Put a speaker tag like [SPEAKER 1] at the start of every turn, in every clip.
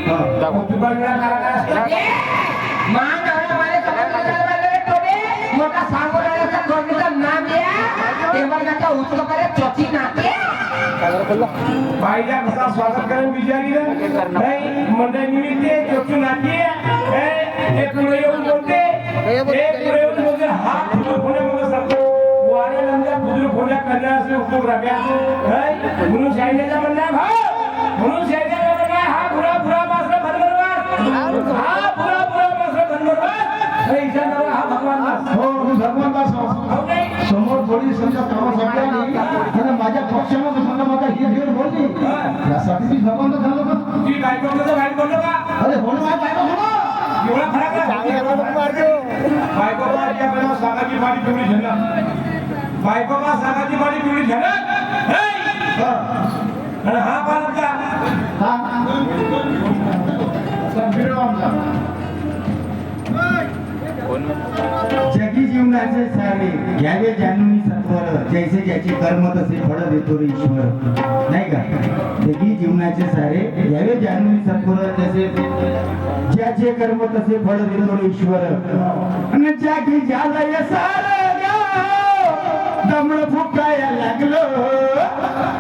[SPEAKER 1] पिपळगडा कारागार महागाडा मारे सगळे टोबे मोठा सांगोल्याचा कोणीचं नाम द्या टेबलचा उचल करे चोची नाते भाईला कसा स्वागत करेन बिचारीला नाही मंडळ निमित्ते चोची नाते हे पुढे येऊन बोलते हे पुढे येऊन बोलते हा पुढे मग सांगतो वारे लंजा बुजुर्ग खोल्या करण्यास उपयोग राख्या म्हणून शाळेचा म्हणणं म्हणून शाळेचा म्हणणं हा पुरा पुरा मात्र भरभरवार हा पुरा पुरा मात्र भरभरवार हे इच्छा हा भगवान दास
[SPEAKER 2] हो मी भगवान दास हो नाही समोर थोडी समजा कामासाठी आली आणि माझ्या पक्षामध्ये समजा माझा ही बोलली यासाठी मी भगवान दास झालो का
[SPEAKER 1] तुझी बायको बोललो का
[SPEAKER 2] अरे बोल माझ्या बायको बोलो
[SPEAKER 1] एवढा फरक आहे बायको माझ्या पहिला सागाची माडी पिवळी झलक बायको मा सागाची माडी पिवळी झलक आणि हा पालका
[SPEAKER 2] हा संपीडो आमचा जगी जीवनाचे सारे घ्यावे जाणून सत्वर जैसे ज्याचे कर्म तसे फळ देतो रे ईश्वर नाही का जगी जीवनाचे सारे घ्यावे जाणून सत्वर जसे ज्याचे कर्म तसे फळ देतो रे ईश्वर आणि जागी झालंय सारं गाव दमड फुकाया लागलो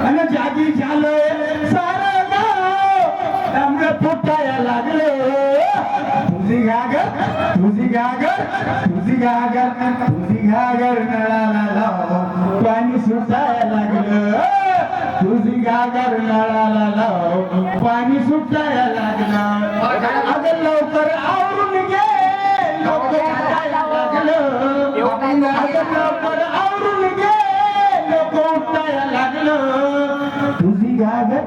[SPEAKER 2] आणि जागी झालंय सारं गाव दमड फुकाया लागलो तुझी घागर नळाला लाव पाणी सुटायला लागलं तुझी घागर नळाला लाव पाणी सुटायला लागलं अगं लवकर आवरून घे लवकर उठायला लागलं अगं लवकर आवरून घे लवकर उठायला लागलं तुझी घागर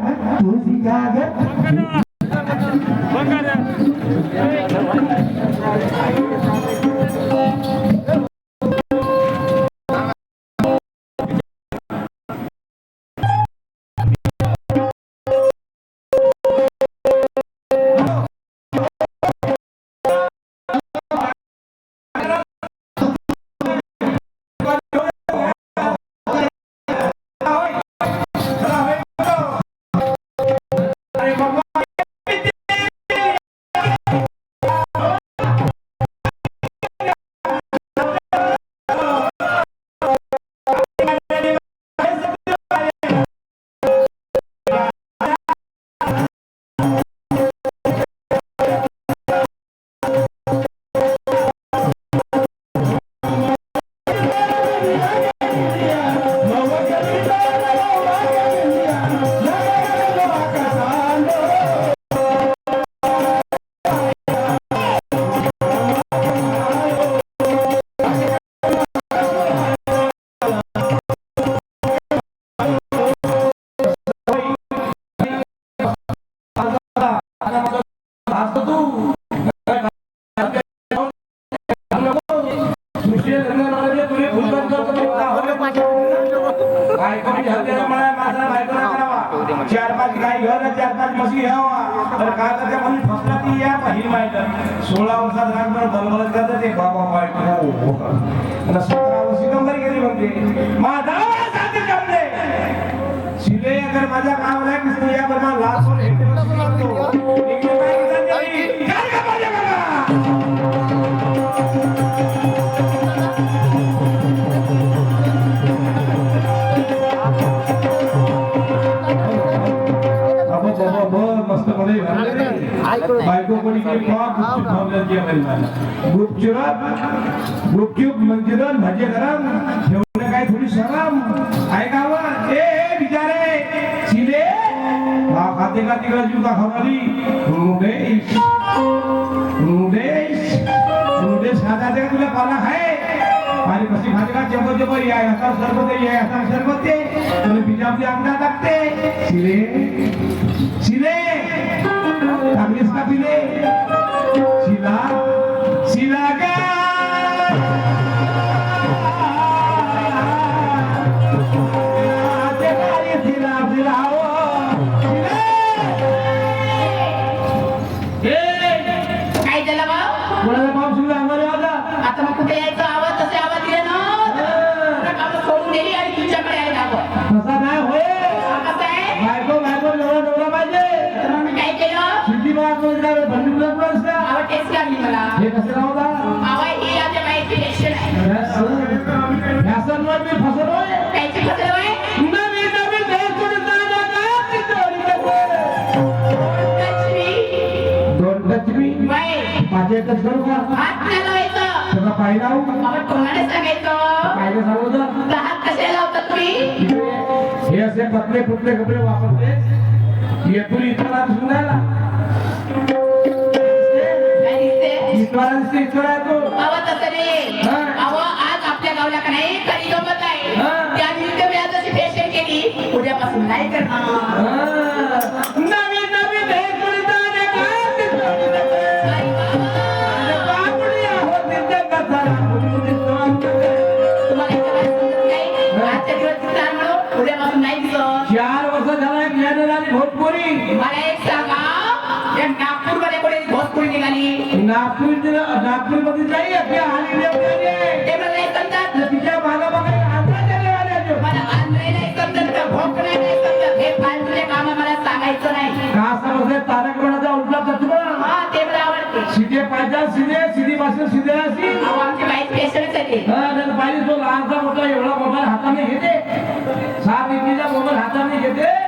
[SPEAKER 2] चार पाच गाय घर चार पाच म्हशी घ्यावा तर काय करते म्हणून फसला ती या काही माहिती 16 वर्षात रागभर बलबलत करते ते बाबा बायको आणि 17 वर्षी कंबर गेली म्हणते माझा जाती जमले शिले अगर माझ्या कामाला किती या बरमा लाख वर हेटे बसून लागतो इकडे काय करते काय का पाहिजे बायको कोणी के गुपचूप मंदिरात भजे गरम ठेवणं काय थोडी शरम ऐकावा ए बिचारे शिले हा खाते का तिकडे जीव दाखवणारी रुदेश खाते का तुला पाला आहे आणि कशी खाते का जबर जबर या आता सरबते या आता सरबते तुला बिजाबली अंगठा टाकते शिले कांग्रेस का पिले शिला का
[SPEAKER 3] काय झालं भाऊ
[SPEAKER 2] कोणाला पाऊस सुरू आम्हाला
[SPEAKER 3] आता मग कुठे यायचं आवाज तसे आवाज दिले ना काम सोडून गेली आणि तुझ्याकडे आहे आवाज
[SPEAKER 2] तसा नाही होय
[SPEAKER 3] कसं आहे
[SPEAKER 2] बायको नवरा पाहिजे
[SPEAKER 3] तर मग काय केलं
[SPEAKER 1] सिद्धी महाराज काय बंधुला कुठं असतं
[SPEAKER 3] आवा टेस्ट लागली मला
[SPEAKER 1] हे कसं राहता
[SPEAKER 3] आवा ही आमच्या बाईची टेन्शन आहे
[SPEAKER 1] व्यासांवर मी फसलोय
[SPEAKER 3] कायची फसल आहे
[SPEAKER 1] नवीन नवीन देश सोडून जाण्या का चितोरी दोन टच मी
[SPEAKER 3] बाई
[SPEAKER 1] माझे एकच करू का
[SPEAKER 3] हात नाही लावायचं
[SPEAKER 1] तुला पाहिजे आहो
[SPEAKER 3] आवा तोंडाने सांगायचं
[SPEAKER 1] पाहिजे सांगू तर
[SPEAKER 3] हात कसे लावतात तुम्ही
[SPEAKER 1] हे असे पतले फुटले कपडे वापरते येथून इतरा सुनायला
[SPEAKER 3] काय दिसते
[SPEAKER 1] इतरा आहे तो
[SPEAKER 3] आवा तसं नाही
[SPEAKER 1] हा.
[SPEAKER 3] आवा आज आपल्या गावला का नाही कधी गमत आहे
[SPEAKER 1] हा.
[SPEAKER 3] त्या निमित्त मी आज अशी फॅशन केली उद्यापासून नाही करणार
[SPEAKER 1] नवीन नवीन देश सोडून जाण्या का चितोरी
[SPEAKER 3] अरे वा.
[SPEAKER 1] बापडी आहोत तिथे कसारा
[SPEAKER 3] तुम्हाला इतकं काय समजत नाही? आजच्या दिवस दिसणार म्हणून उद्यापासून नाही दिसत.
[SPEAKER 1] 4 वर्ष झाला एक ज्ञानराणी भोजपुरी
[SPEAKER 3] मला एक सांगा, या नागपूरमध्ये कोणी भोजपुरी निघाली?
[SPEAKER 1] नागपूरमध्ये नाही आपल्या हाली
[SPEAKER 3] ते मला नाही समजत.
[SPEAKER 1] तिच्या मागामागे आंध्राचे आले
[SPEAKER 3] मला आंध्रही नाही समजत, तर भोकरही नाही समजत. हे फालतूचे कामं मला सांगायचं नाही.
[SPEAKER 1] का समजते तारक रणाचा उलटा तत्व
[SPEAKER 3] हा, ते मला आवडते.
[SPEAKER 1] सीधे पाहिजे सीधे सीधी भाषा सीधे अशी